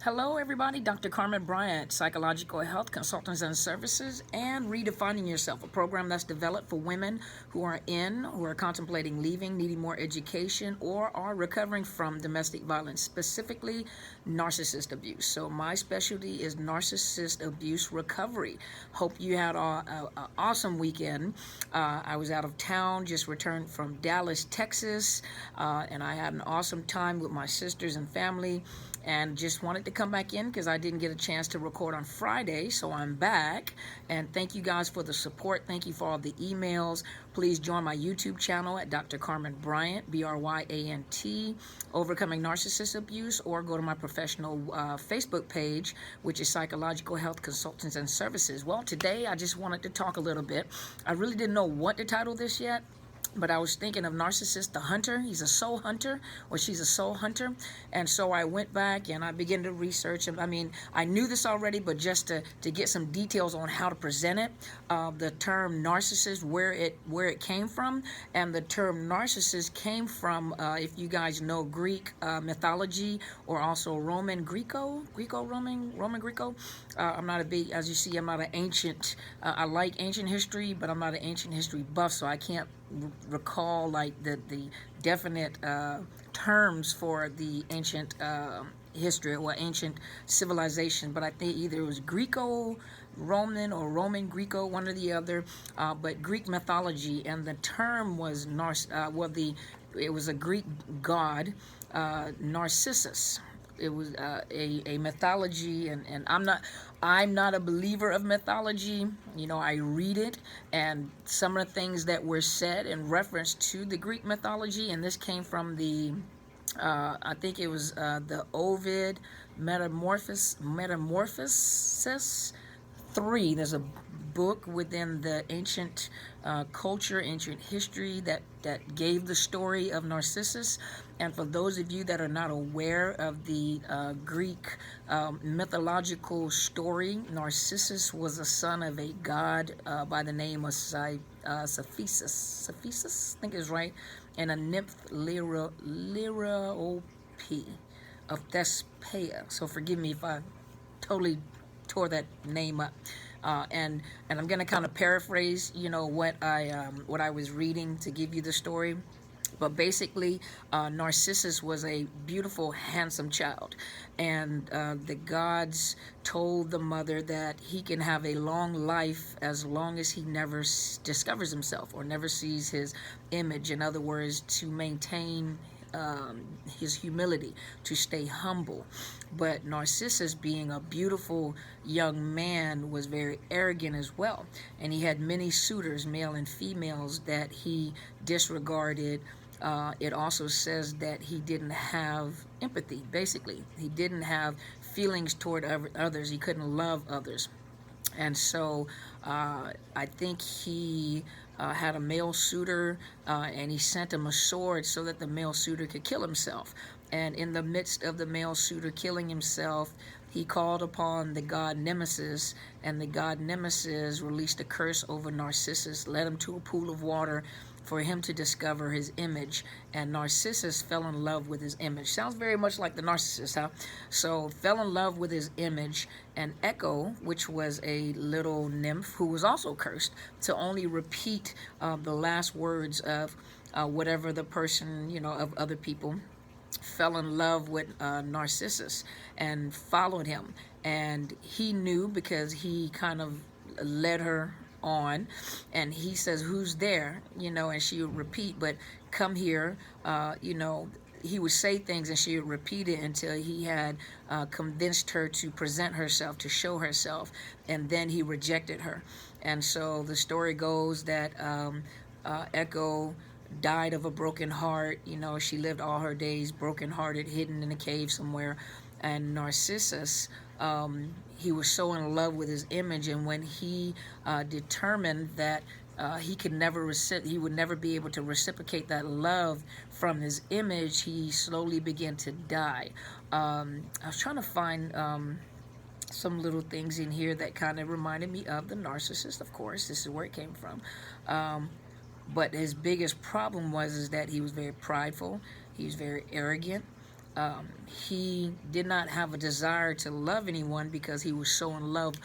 Hello everybody, Dr. Carmen Bryant, Psychological Health Consultants and Services, and Redefining Yourself, a program that's developed for women who are contemplating leaving, needing more education, or are recovering from domestic violence, specifically narcissist abuse. So my specialty is narcissist abuse recovery. Hope you had an awesome weekend. I was out of town, just returned from Dallas, Texas, and I had an awesome time with my sisters and family, and just wanted to come back in because I didn't get a chance to record on Friday, so I'm back. And thank you guys for the support. Thank you for all the emails. Please join my YouTube channel at Dr. Carmen Bryant, Bryant, Overcoming Narcissist Abuse, or go to my professional Facebook page, which is Psychological Health Consultants and Services. Well, today I just wanted to talk a little bit. I really didn't know what to title this yet, but I was thinking of Narcissist the hunter. He's a soul hunter, or she's a soul hunter. And so I went back and I began to research. I mean, I knew this already, but just to get some details on how to present it, the term narcissist, where it came from. And the term narcissist came from, if you guys know Greek mythology, or also Roman Greco-Roman. I'm not a big, as you see, I'm not an ancient, I like ancient history, but I'm not an ancient history buff, so I can't recall like the definite terms for the ancient history or ancient civilization, but I think either it was Greco-Roman or Roman-Greco, one or the other, but Greek mythology, and the term was it was a Greek god, Narcissus. It was a mythology, and I'm not a believer of mythology. You know, I read it, and some of the things that were said in reference to the Greek mythology, and this came from the I think it was the Ovid Metamorphosis 3. There's a book within the ancient culture, ancient history that gave the story of Narcissus. And for those of you that are not aware of the Greek mythological story, Narcissus was a son of a god by the name of Cephesus, I think is right, and a nymph Lyriope of Thespeia. So forgive me if I totally tore that name up. And I'm going to kind of paraphrase, you know, what I was reading to give you the story. But basically, Narcissus was a beautiful, handsome child. And the gods told the mother that he can have a long life as long as he never discovers himself or never sees his image. In other words, to maintain his humility, to stay humble. But Narcissus, being a beautiful young man, was very arrogant as well, and he had many suitors, male and females, that he disregarded. It also says that he didn't have empathy. Basically, he didn't have feelings toward others. He couldn't love others. And so I think he had a male suitor, and he sent him a sword so that the male suitor could kill himself. And in the midst of the male suitor killing himself, he called upon the god Nemesis, and the god Nemesis released a curse over Narcissus, led him to a pool of water for him to discover his image, and Narcissus fell in love with his image. Sounds very much like the narcissist, huh? So fell in love with his image, and Echo, which was a little nymph who was also cursed to only repeat the last words of whatever the person, you know, of other people, fell in love with Narcissus and followed him. And he knew, because he kind of led her on, and he says, "Who's there?" You know, and she would repeat, "But come here." You know, he would say things and she would repeat it until he had convinced her to present herself, to show herself, and then he rejected her. And so the story goes that Echo died of a broken heart. You know, she lived all her days brokenhearted, hidden in a cave somewhere. And Narcissus, he was so in love with his image, and when he determined that he would never be able to reciprocate that love from his image, he slowly began to die. I was trying to find some little things in here that kind of reminded me of the narcissist. Of course, this is where it came from. But his biggest problem was that he was very prideful. He was very arrogant. He did not have a desire to love anyone because he was so in love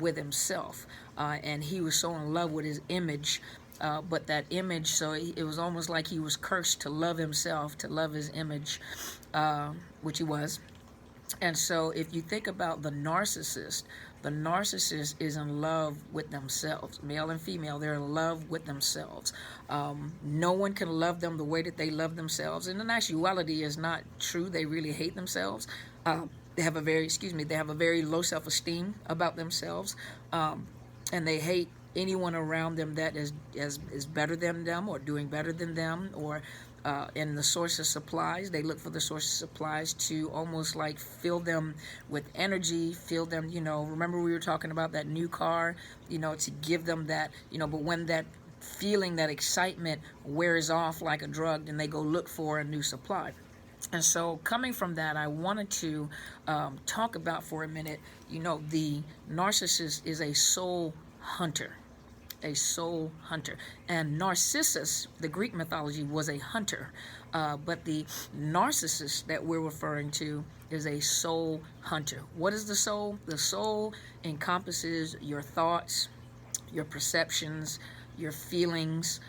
with himself, and he was so in love with his image. But that image, so it was almost like he was cursed to love himself, to love his image, which he was. And so if you think about the narcissist is in love with themselves, male and female. They're in love with themselves. No one can love them the way that they love themselves. And in actuality, is not true. They really hate themselves. They have a very low self-esteem about themselves, and they hate anyone around them that is better than them or doing better than them, or in the source of supplies. They look for the source of supplies to almost like fill them with energy, fill them, remember we were talking about that new car, to give them that, but when that feeling, that excitement wears off like a drug, then they go look for a new supply. And so coming from that, I wanted to talk about for a minute, the narcissist is a soul hunter. A soul hunter. And Narcissus, the Greek mythology, was a hunter. But the narcissist that we're referring to is a soul hunter. What is the soul? The soul encompasses your thoughts, your perceptions, your feelings,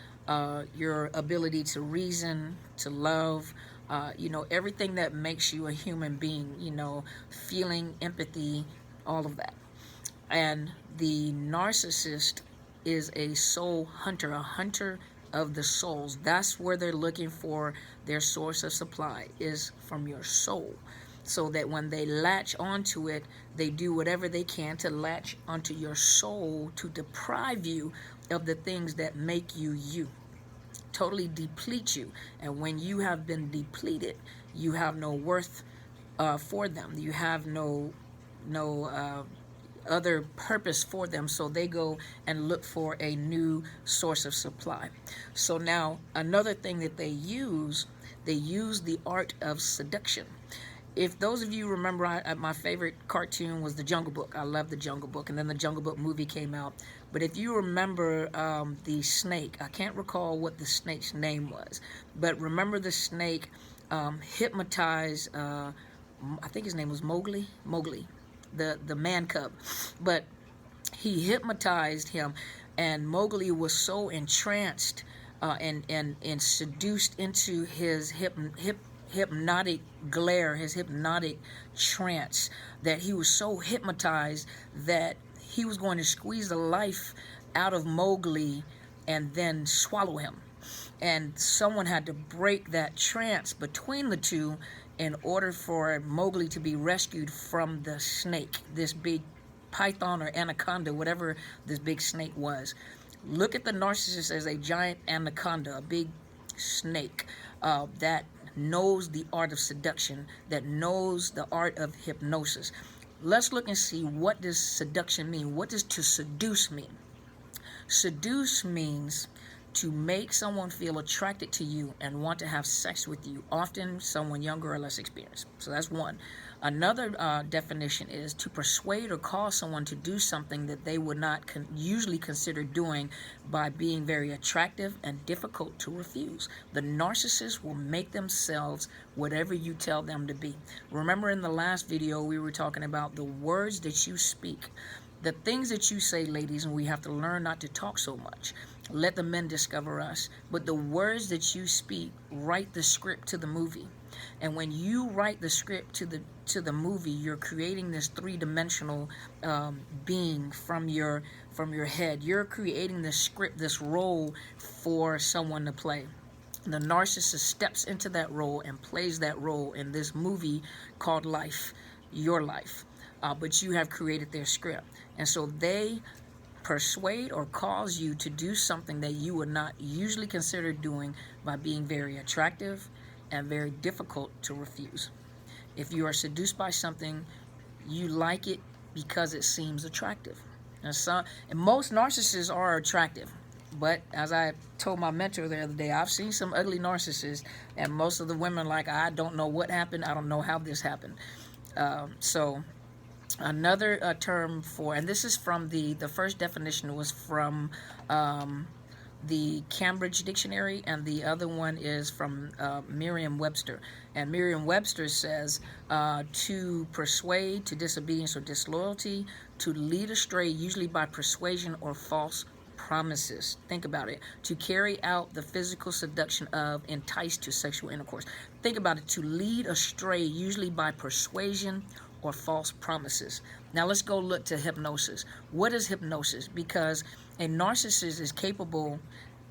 your ability to reason, to love, everything that makes you a human being, feeling, empathy, all of that. And the narcissist is a soul hunter, a hunter of the souls. That's where they're looking for their source of supply, is from your soul. So that when they latch onto it, they do whatever they can to latch onto your soul to deprive you of the things that make you you. Totally deplete you. And when you have been depleted, you have no worth for them. You have no other purpose for them, so they go and look for a new source of supply. So now another thing that they use the art of seduction. If those of you remember, my favorite cartoon was The Jungle Book. I love The Jungle Book, and then The Jungle Book movie came out. But if you remember the snake, I can't recall what the snake's name was, but remember the snake hypnotized, I think his name was Mowgli, the man cub, but he hypnotized him, and Mowgli was so entranced and seduced into his hypnotic glare, his hypnotic trance, that he was so hypnotized that he was going to squeeze the life out of Mowgli and then swallow him. And someone had to break that trance between the two in order for Mowgli to be rescued from the snake, this big python or anaconda, whatever this big snake was. Look at the narcissist as a giant anaconda, a big snake that knows the art of seduction, that knows the art of hypnosis. Let's look and see, what does seduction mean? What does to seduce mean? Seduce means to make someone feel attracted to you and want to have sex with you, often someone younger or less experienced. So that's one. Another definition is to persuade or cause someone to do something that they would not usually consider doing by being very attractive and difficult to refuse. The narcissist will make themselves whatever you tell them to be. Remember in the last video we were talking about the words that you speak. The things that you say, ladies, and we have to learn not to talk so much. Let the men discover us. But the words that you speak write the script to the movie. And when you write the script to the movie, you're creating this three-dimensional being from your head. You're creating this script, this role for someone to play. The narcissist steps into that role and plays that role in this movie called life, your life. But you have created their script. And so they persuade or cause you to do something that you would not usually consider doing by being very attractive and very difficult to refuse. If you are seduced by something, you like it because it seems attractive. And most narcissists are attractive. But as I told my mentor the other day, I've seen some ugly narcissists, and most of the women like, I don't know what happened. I don't know how this happened. So another term for, and this is from the first definition was from the Cambridge Dictionary, and the other one is from Merriam-Webster. And Merriam-Webster says to persuade to disobedience or disloyalty, to lead astray, usually by persuasion or false promises. Think about it. To carry out the physical seduction of, entice to sexual intercourse. Think about it. To lead astray, usually by persuasion or false promises. Now let's go look to hypnosis. What is hypnosis? Because a narcissist is capable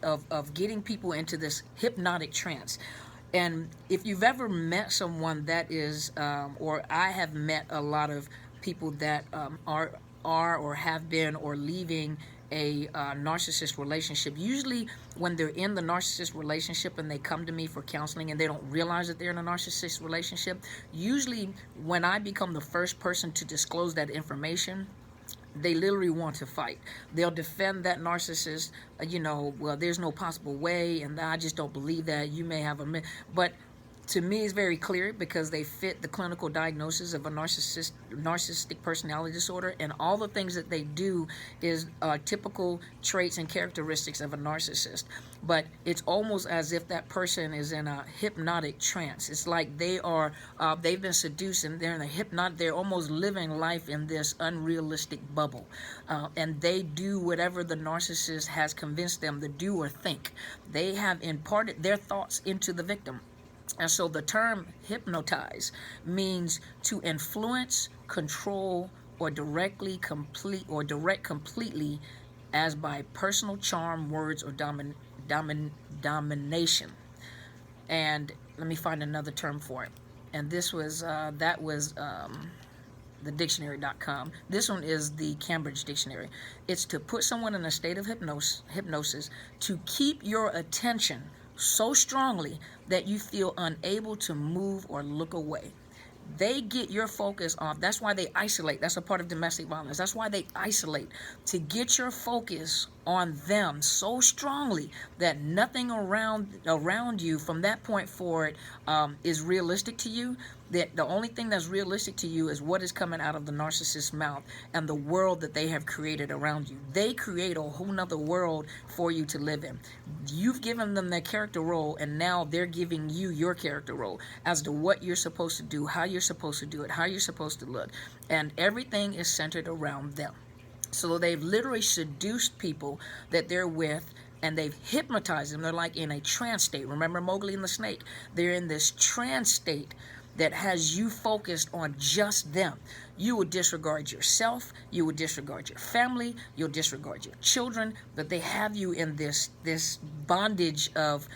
of getting people into this hypnotic trance. And if you've ever met someone that is, or I have met a lot of people that are or have been or leaving a narcissist relationship. Usually when they're in the narcissist relationship and they come to me for counseling and they don't realize that they're in a narcissist relationship, usually when I become the first person to disclose that information, they literally want to fight. They'll defend that narcissist, well, there's no possible way, and I just don't believe that. You may have but to me, it's very clear because they fit the clinical diagnosis of a narcissistic personality disorder, and all the things that they do is typical traits and characteristics of a narcissist. But it's almost as if that person is in a hypnotic trance. It's like they've been seduced and they're in a they're almost living life in this unrealistic bubble. And they do whatever the narcissist has convinced them to do or think. They have imparted their thoughts into the victim. And so the term hypnotize means to influence, control, or direct completely as by personal charm, words, or domination. And let me find another term for it. And this was the dictionary.com. This one is the Cambridge Dictionary. It's to put someone in a state of hypnosis to keep your attention so strongly that you feel unable to move or look away. They get your focus off. That's why they isolate. That's a part of domestic violence. That's why they isolate, to get your focus on them so strongly that nothing around you from that point forward is realistic to you. That the only thing that's realistic to you is what is coming out of the narcissist's mouth and the world that they have created around you. They create a whole nother world for you to live in. You've given them their character role, and now they're giving you your character role as to what you're supposed to do, how you're supposed to do it, how you're supposed to look, and everything is centered around them. So they've literally seduced people that they're with, and they've hypnotized them. They're like in a trance state. Remember Mowgli and the snake? They're in this trance state that has you focused on just them. You will disregard yourself, you will disregard your family, you'll disregard your children, but they have you in this bondage of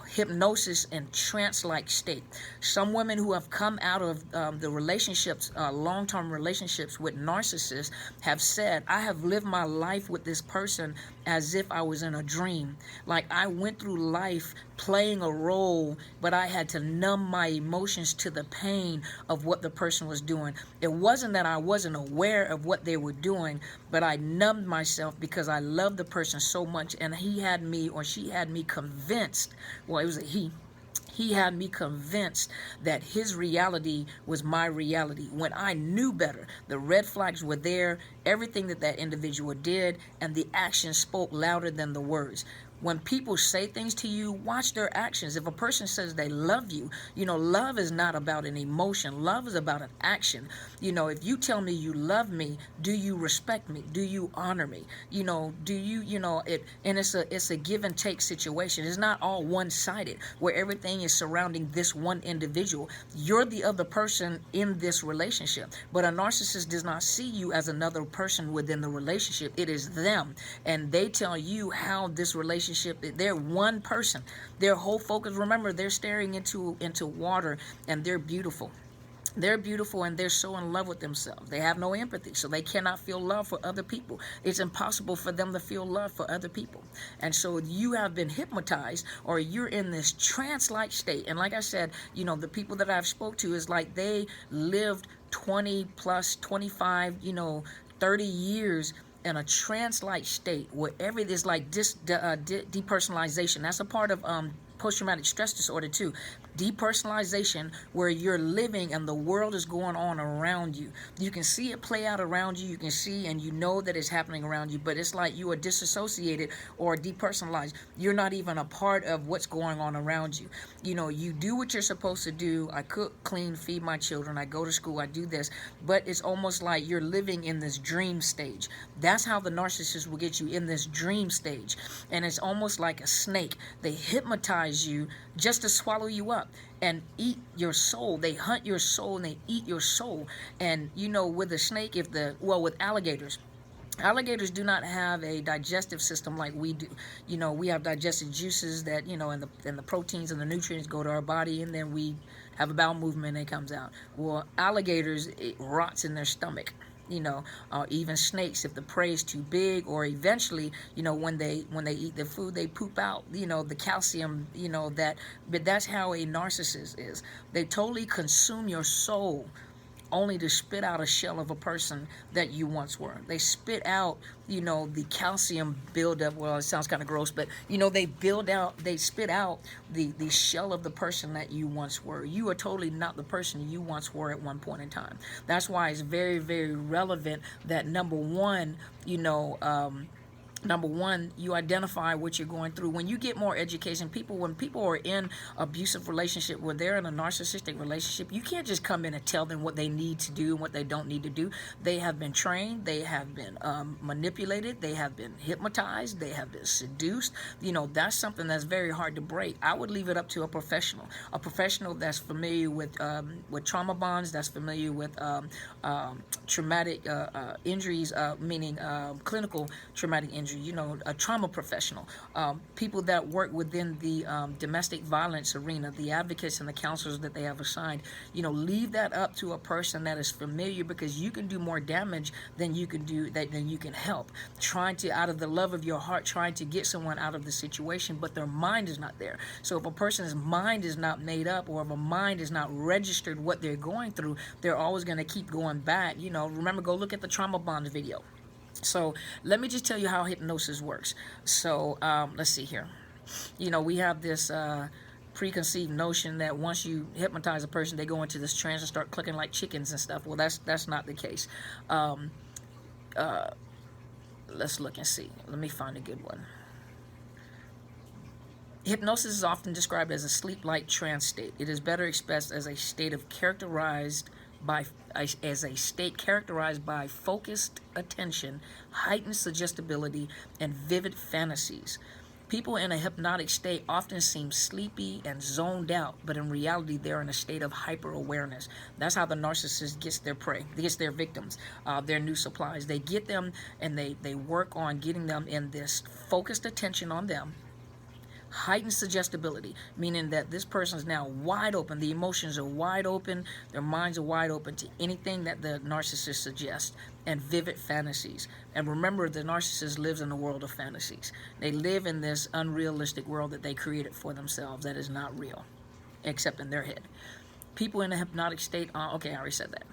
hypnosis and trance-like state. Some women who have come out of the relationships, long-term relationships with narcissists, have said, I have lived my life with this person as if I was in a dream. Like I went through life playing a role, but I had to numb my emotions to the pain of what the person was doing. It wasn't that I wasn't aware of what they were doing, but I numbed myself because I loved the person so much, and he had me, or she had me convinced, well, it was a he had me convinced that his reality was my reality when I knew better. The red flags were there, everything that individual did, and the actions spoke louder than the words. When people say things to you, watch their actions. If a person says they love you, love is not about an emotion. Love is about an action. If you tell me you love me, do you respect me? Do you honor me? Do you, and it's a give and take situation. It's not all one-sided where everything is surrounding this one individual. You're the other person in this relationship. But a narcissist does not see you as another person within the relationship. It is them. And they tell you how this relationship, they're one person. Their whole focus, remember, they're staring into water, and they're beautiful. They're beautiful, and they're so in love with themselves. They have no empathy, so they cannot feel love for other people. It's impossible for them to feel love for other people. And so you have been hypnotized, or you're in this trance-like state. And like I said, the people that I've spoke to is like they lived 20 plus, 25, 30 years in a trance-like state where everything is like depersonalization. That's a part of post-traumatic stress disorder too. Depersonalization, where you're living and the world is going on around you. You can see it play out around you. You can see and you know that it's happening around you, but it's like you are disassociated or depersonalized. You're not even a part of what's going on around you. You know, you do what you're supposed to do. I cook, clean, feed my children. I go to school. I do this. But it's almost like you're living in this dream stage. That's how the narcissist will get you, in this dream stage. And it's almost like a snake. They hypnotize you just to swallow you up and eat your soul. They hunt your soul and they eat your soul. And you know, with a snake, with alligators do not have a digestive system like we do. You know, we have digestive juices that, you know, and the proteins and the nutrients go to our body, and then we have a bowel movement and it comes out. Well, alligators, it rots in their stomach. You know, even snakes, if the prey is too big, or eventually, you know, when they eat the food, they poop out, you know, the calcium, you know, but that's how a narcissist is. They totally consume your soul, only to spit out a shell of a person that you once were. They spit out, you know, the calcium buildup. Well, it sounds kind of gross, but, you know, they spit out the shell of the person that you once were. You are totally not the person you once were at one point in time. That's why it's very, very relevant that, number one, you identify what you're going through. When you get more education, when people are in abusive relationship, when they're in a narcissistic relationship, you can't just come in and tell them what they need to do and what they don't need to do. They have been trained, they have been manipulated, they have been hypnotized, they have been seduced. You know, that's something that's very hard to break. I would leave it up to a professional that's familiar with trauma bonds, that's familiar with traumatic injuries, meaning clinical traumatic injury. You know, a trauma professional, people that work within the domestic violence arena, the advocates and the counselors that they have assigned. You know, leave that up to a person that is familiar, because you can do more damage than you can help. Trying to, out of the love of your heart, trying to get someone out of the situation, but their mind is not there. So if a person's mind is not made up, or if a mind is not registered what they're going through, they're always going to keep going back. You know, remember, go look at the trauma bonds video. So let me just tell you how hypnosis works. So let's see here. You know, we have this preconceived notion that once you hypnotize a person, they go into this trance and start clucking like chickens and stuff. Well, that's not the case. Let's look and see. Let me find a good one. Hypnosis is often described as a sleep-like trance state. It is better expressed as a state characterized by focused attention, heightened suggestibility, and vivid fantasies. People in a hypnotic state often seem sleepy and zoned out, but in reality, they're in a state of hyper-awareness. That's how the narcissist gets their prey, gets their victims, their new supplies. They get them, and they work on getting them in this focused attention on them. Heightened suggestibility, meaning that this person is now wide open. The emotions are wide open. Their minds are wide open to anything that the narcissist suggests. And vivid fantasies. And remember, the narcissist lives in a world of fantasies. They live in this unrealistic world that they created for themselves that is not real, except in their head. People in a hypnotic state, okay, I already said that.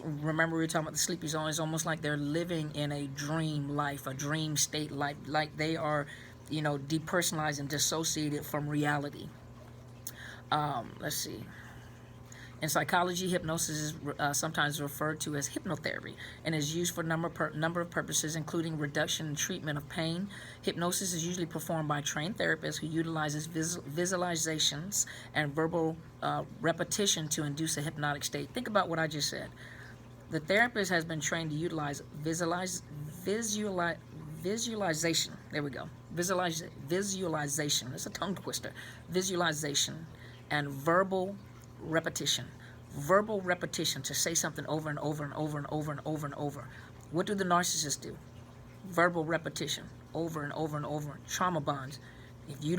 Remember, we were talking about the sleepy zone. It's almost like they're living in a dream life, a dream state life, like they are, you know, depersonalized and dissociated from reality. Let's see. In psychology, hypnosis is sometimes referred to as hypnotherapy and is used for a number of purposes, including reduction and treatment of pain. Hypnosis is usually performed by trained therapists who utilizes visualizations and verbal repetition to induce a hypnotic state. Think about what I just said. The therapist has been trained to utilize visualization. There we go. Visualization. It's a tongue twister. Visualization and verbal repetition. Verbal repetition, to say something over and over and over and over and over and over. What do the narcissists do? Verbal repetition, over and over and over. Trauma bonds. If you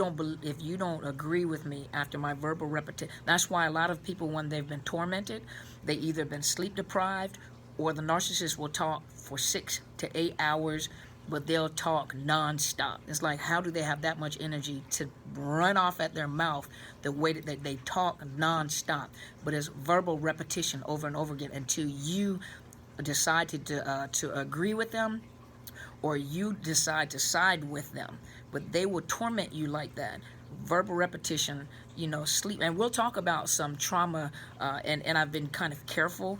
don't agree with me after my verbal repetition, that's why a lot of people, when they've been tormented, they either been sleep deprived, or the narcissist will talk for 6 to 8 hours, but they'll talk non-stop. It's like, how do they have that much energy to run off at their mouth the way that they talk non-stop? But it's verbal repetition over and over again until you decide to agree with them, or you decide to side with them. But they will torment you like that. Verbal repetition sleep. And we'll talk about some trauma, and I've been kind of careful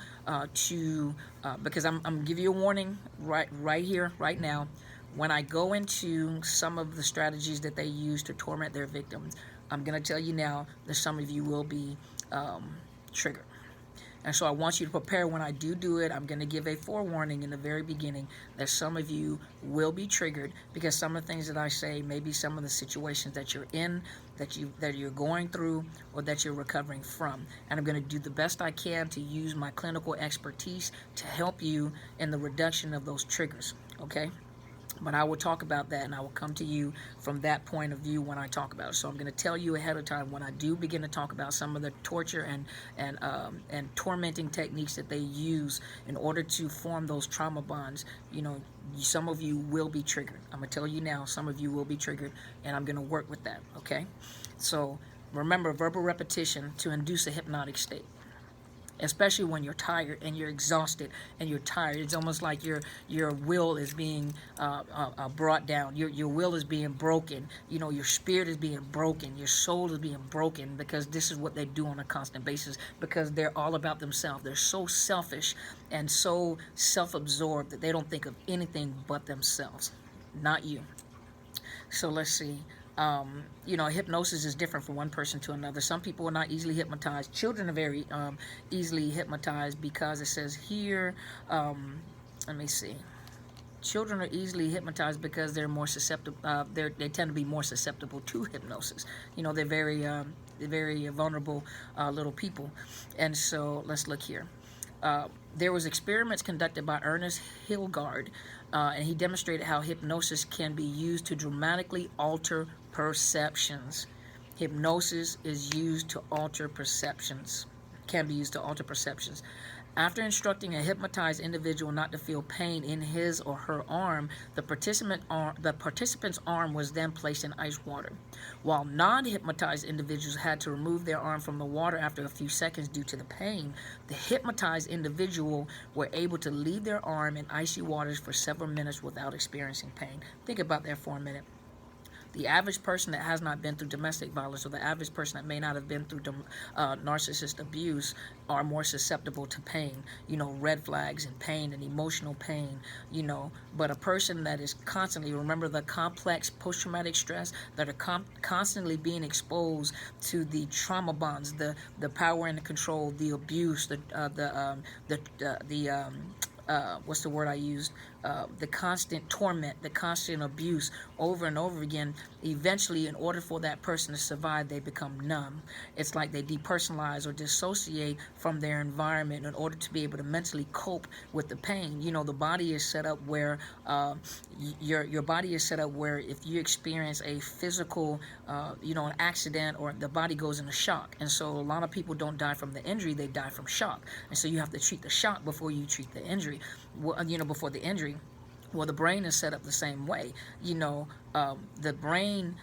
because I'm gonna give you a warning right here, right now. When I go into some of the strategies that they use to torment their victims, I'm gonna tell you now that some of you will be triggered. And so I want you to prepare when I do it. I'm going to give a forewarning in the very beginning that some of you will be triggered because some of the things that I say, maybe some of the situations that you're in, that you're going through, or that you're recovering from. And I'm going to do the best I can to use my clinical expertise to help you in the reduction of those triggers, okay? But I will talk about that, and I will come to you from that point of view when I talk about it. So I'm going to tell you ahead of time when I do begin to talk about some of the torture and tormenting techniques that they use in order to form those trauma bonds. Some of you will be triggered. I'm going to tell you now, some of you will be triggered, and I'm going to work with that, okay? So remember, verbal repetition to induce a hypnotic state. Especially when you're tired and you're exhausted and you're tired. It's almost like your will is being brought down. Your will is being broken. Your spirit is being broken. Your soul is being broken because this is what they do on a constant basis because they're all about themselves. They're so selfish and so self-absorbed that they don't think of anything but themselves, not you. So let's see. Hypnosis is different from one person to another. Some people are not easily hypnotized. Children are very easily hypnotized because it says here, let me see. Children are easily hypnotized because they're more susceptible. They tend to be more susceptible to hypnosis. They're very vulnerable little people. And so let's look here. There was experiments conducted by Ernest Hilgard, and he demonstrated how hypnosis can be used to dramatically alter perceptions. Hypnosis is used to alter perceptions, can be used to alter perceptions. After instructing a hypnotized individual not to feel pain in his or her arm, the participant's arm was then placed in ice water. While non-hypnotized individuals had to remove their arm from the water after a few seconds due to the pain, the hypnotized individual were able to leave their arm in icy waters for several minutes without experiencing pain. Think about that for a minute. The average person that has not been through domestic violence or the average person that may not have been through narcissist abuse are more susceptible to pain, red flags and pain and emotional pain, but a person that is constantly, remember the complex post-traumatic stress, that are constantly being exposed to the trauma bonds, the power and the control, the abuse, what's the word I used? The constant torment, the constant abuse over and over again. Eventually, in order for that person to survive, they become numb. It's like they depersonalize or dissociate from their environment in order to be able to mentally cope with the pain. The body is set up where your body is set up where if you experience a physical, an accident, or the body goes into shock. And so a lot of people don't die from the injury, they die from shock. And so you have to treat the shock before you treat the injury, before the injury. Well, the brain is set up the same way. The brain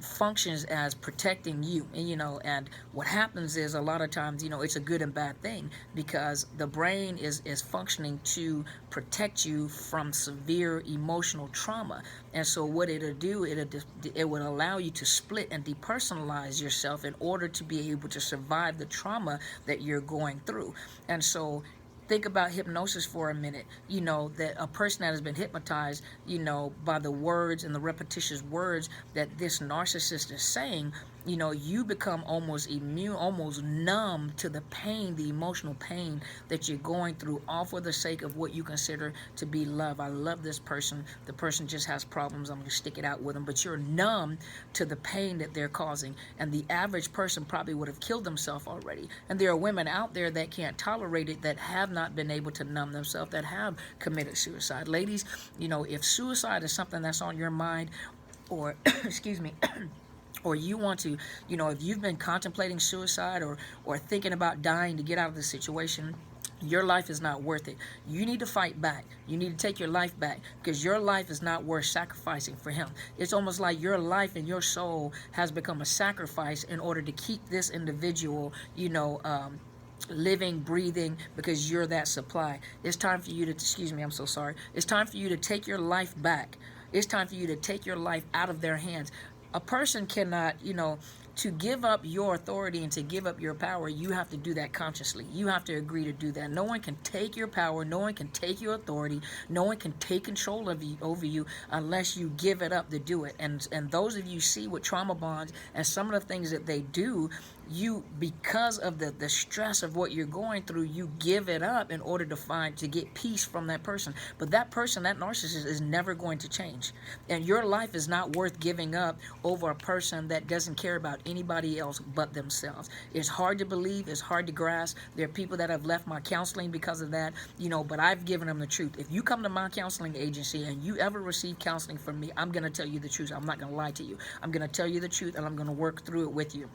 functions as protecting you, and what happens is a lot of times, it's a good and bad thing because the brain is functioning to protect you from severe emotional trauma. And so what it'll do, it would allow you to split and depersonalize yourself in order to be able to survive the trauma that you're going through. And so think about hypnosis for a minute, that a person that has been hypnotized, by the words and the repetitious words that this narcissist is saying, you become almost immune, almost numb to the pain, the emotional pain that you're going through, all for the sake of what you consider to be love. I love this person. The person just has problems. I'm going to stick it out with them. But you're numb to the pain that they're causing. And the average person probably would have killed themselves already. And there are women out there that can't tolerate it, that have not been able to numb themselves, that have committed suicide. Ladies, if suicide is something that's on your mind, or, excuse me, or you want to, if you've been contemplating suicide or thinking about dying to get out of the situation, your life is not worth it. You need to fight back. You need to take your life back because your life is not worth sacrificing for him. It's almost like your life and your soul has become a sacrifice in order to keep this individual, living, breathing, because you're that supply. It's time for you to, excuse me, I'm so sorry. It's time for you to take your life back. It's time for you to take your life out of their hands. A person cannot, to give up your authority and to give up your power, you have to do that consciously. You have to agree to do that. No one can take your power. No one can take your authority. No one can take control of you, over you, unless you give it up to do it. And those of you see with trauma bonds and some of the things that they do, you, because of the stress of what you're going through, you give it up in order to get peace from that person. But that person, that narcissist, is never going to change. And your life is not worth giving up over a person that doesn't care about anybody else but themselves. It's hard to believe. It's hard to grasp. There are people that have left my counseling because of that, but I've given them the truth. If you come to my counseling agency and you ever receive counseling from me, I'm going to tell you the truth. I'm not going to lie to you. I'm going to tell you the truth, and I'm going to work through it with you.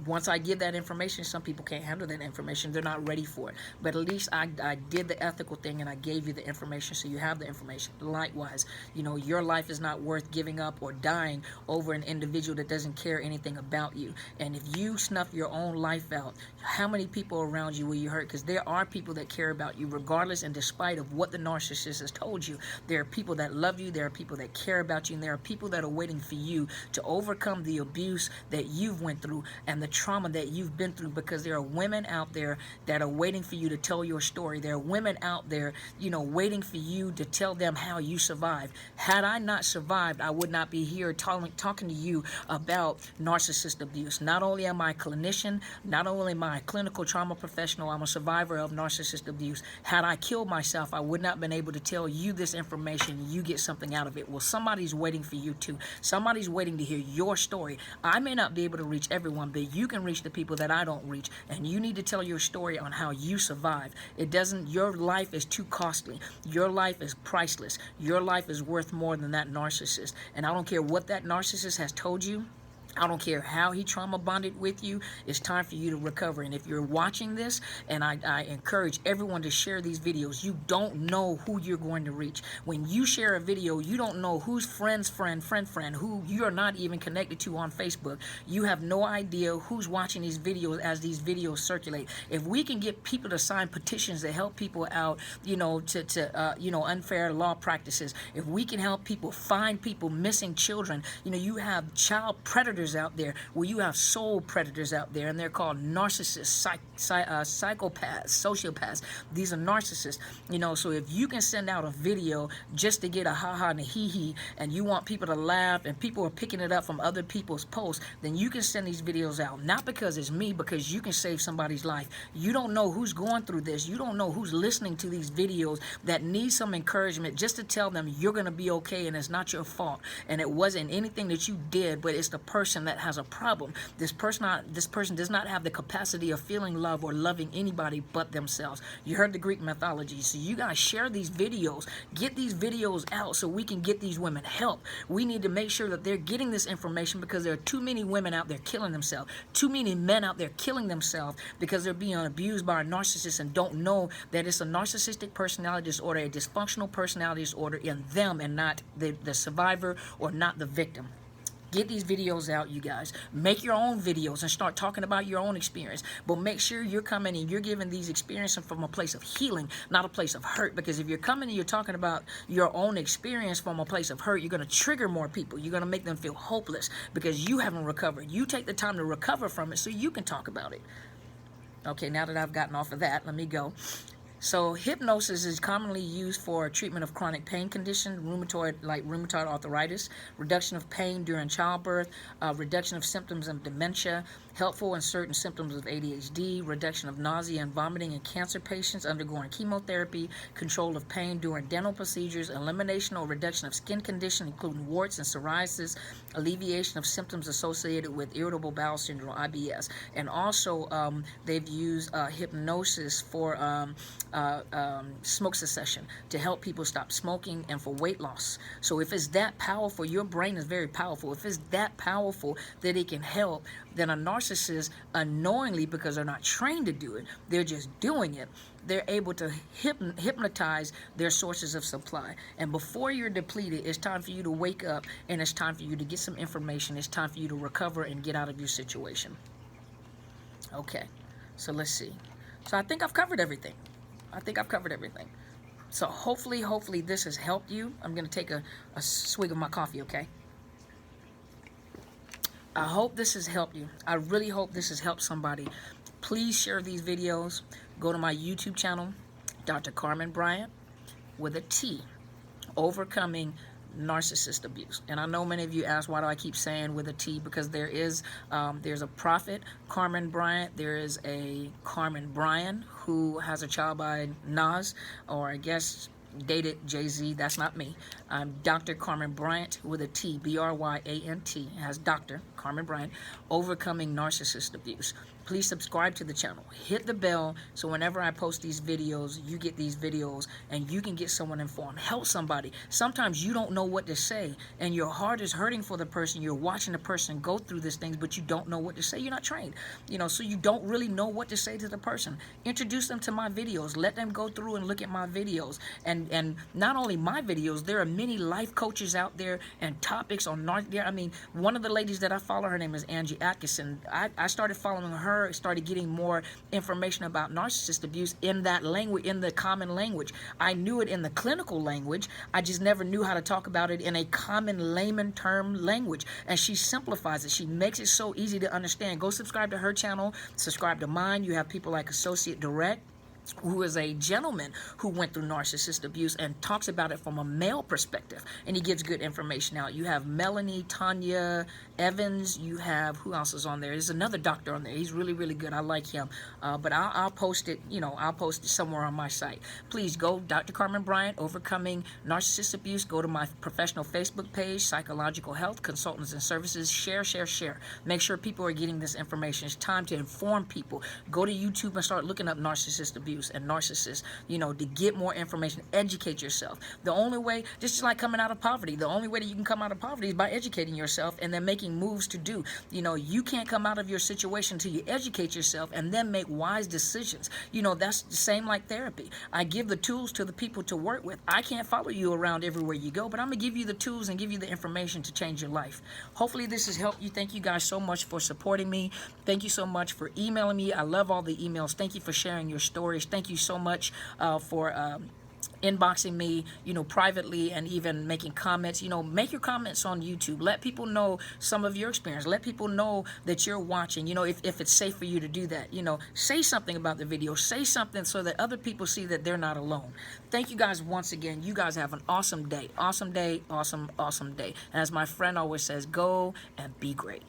Once I give that information, some people can't handle that information. They're not ready for it. But at least I did the ethical thing, and I gave you the information, so you have the information. Likewise, your life is not worth giving up or dying over an individual that doesn't care anything about you. And if you snuff your own life out, how many people around you will you hurt? Because there are people that care about you regardless and despite of what the narcissist has told you. There are people that love you. There are people that care about you. And there are people that are waiting for you to overcome the abuse that you've went through and the trauma that you've been through, because there are women out there that are waiting for you to tell your story. There are women out there, waiting for you to tell them how you survived. Had I not survived, I would not be here talking to you about narcissist abuse. Not only am I a clinician, not only am I a clinical trauma professional, I'm a survivor of narcissist abuse. Had I killed myself, I would not have been able to tell you this information. You get something out of it. Well, somebody's waiting for you too. Somebody's waiting to hear your story. I may not be able to reach everyone, but you can reach the people that I don't reach, and you need to tell your story on how you survived. Your life is too costly. Your life is priceless. Your life is worth more than that narcissist. And I don't care what that narcissist has told you. I don't care how he trauma bonded with you. It's time for you to recover. And if you're watching this, and I encourage everyone to share these videos, you don't know who you're going to reach. When you share a video, you don't know whose friend's friend, who you are not even connected to on Facebook. You have no idea who's watching these videos as these videos circulate. If we can get people to sign petitions that help people out, to unfair law practices, if we can help people find people missing children, you have child predators out there, where you have soul predators out there, and they're called narcissists, psychopaths, sociopaths. These are narcissists. So if you can send out a video just to get a ha-ha and a hee-hee, and you want people to laugh, and people are picking it up from other people's posts, then you can send these videos out. Not because it's me, because you can save somebody's life. You don't know who's going through this. You don't know who's listening to these videos that need some encouragement, just to tell them you're going to be okay, and it's not your fault, and it wasn't anything that you did, but it's the person that has a problem. This person does not have the capacity of feeling love or loving anybody but themselves. You heard the Greek mythology. So you guys share these videos. Get these videos out so we can get these women help. We need to make sure that they're getting this information, because there are too many women out there killing themselves. Too many men out there killing themselves because they're being abused by a narcissist and don't know that it's a narcissistic personality disorder, a dysfunctional personality disorder in them, and not the survivor or not the victim. Get these videos out, you guys. Make your own videos and start talking about your own experience. But make sure you're coming and you're giving these experiences from a place of healing, not a place of hurt. Because if you're coming and you're talking about your own experience from a place of hurt, you're going to trigger more people. You're going to make them feel hopeless because you haven't recovered. You take the time to recover from it so you can talk about it. Okay, now that I've gotten off of that, let me go. So hypnosis is commonly used for treatment of chronic pain conditions, rheumatoid arthritis, reduction of pain during childbirth, reduction of symptoms of dementia, helpful in certain symptoms of ADHD, reduction of nausea and vomiting in cancer patients undergoing chemotherapy, control of pain during dental procedures, elimination or reduction of skin conditions, including warts and psoriasis, alleviation of symptoms associated with irritable bowel syndrome, IBS. And also they've used hypnosis for smoke cessation to help people stop smoking and for weight loss. So if it's that powerful, your brain is very powerful. If it's that powerful that it can help, then a narcissist unknowingly, because they're not trained to do it, they're just doing it, they're able to hypnotize their sources of supply. And before you're depleted, it's time for you to wake up, and it's time for you to get some information. It's time for you to recover and get out of your situation. Okay, so let's see. So I think I've covered everything. So hopefully this has helped you. I'm going to take a swig of my coffee, okay? I hope this has helped you. I really hope this has helped somebody. Please share these videos. Go to my YouTube channel, Dr. Carmen Bryant, with a T, Overcoming Narcissist Abuse. And I know many of you ask, why do I keep saying with a T? Because there's a prophet, Carmen Bryant. There is a Carmen Bryan who has a child by Nas, or I guess dated Jay-Z. That's not me. I'm Dr. Carmen Bryant with a T, B-R-Y-A-N-T, has Dr. Carmen Bryant, Overcoming Narcissist Abuse. Please subscribe to the channel. Hit the bell so whenever I post these videos, you get these videos and you can get someone informed. Help somebody. Sometimes you don't know what to say and your heart is hurting for the person. You're watching the person go through these things, but you don't know what to say. You're not trained, so you don't really know what to say to the person. Introduce them to my videos. Let them go through and look at my videos. And not only my videos, there are many life coaches out there and topics on I mean, one of the ladies that I follow, her name is Angie Atkinson. I started following her, started getting more information about narcissist abuse in that language, in the common language. I knew it in the clinical language. I just never knew how to talk about it in a common layman term language. And she simplifies it. She makes it so easy to understand. Go subscribe to her channel. Subscribe to mine. You have people like Associate Direct, who is a gentleman who went through narcissist abuse and talks about it from a male perspective, and he gives good information out. You have Melanie, Tanya Evans, you have, who else is on there? There's another doctor on there. He's really, really good. I like him. But I'll post it, I'll post it somewhere on my site. Please go, Dr. Carmen Bryant, Overcoming Narcissist Abuse. Go to my professional Facebook page, Psychological Health, Consultants and Services. Share, share, share. Make sure people are getting this information. It's time to inform people. Go to YouTube and start looking up narcissist abuse and narcissists, to get more information. Educate yourself. The only way, just like coming out of poverty, the only way that you can come out of poverty is by educating yourself and then making moves to do. You can't come out of your situation until you educate yourself and then make wise decisions. That's the same like therapy. I give the tools to the people to work with. I can't follow you around everywhere you go, but I'm going to give you the tools and give you the information to change your life. Hopefully this has helped you. Thank you guys so much for supporting me. Thank you so much for emailing me. I love all the emails. Thank you for sharing your stories. Thank you so much for inboxing me, privately, and even making comments. Make your comments on YouTube. Let people know some of your experience. Let people know that you're watching, if it's safe for you to do that. Say something about the video. Say something so that other people see that they're not alone. Thank you guys once again. You guys have an awesome day. Awesome day, awesome, awesome day. And as my friend always says, go and be great.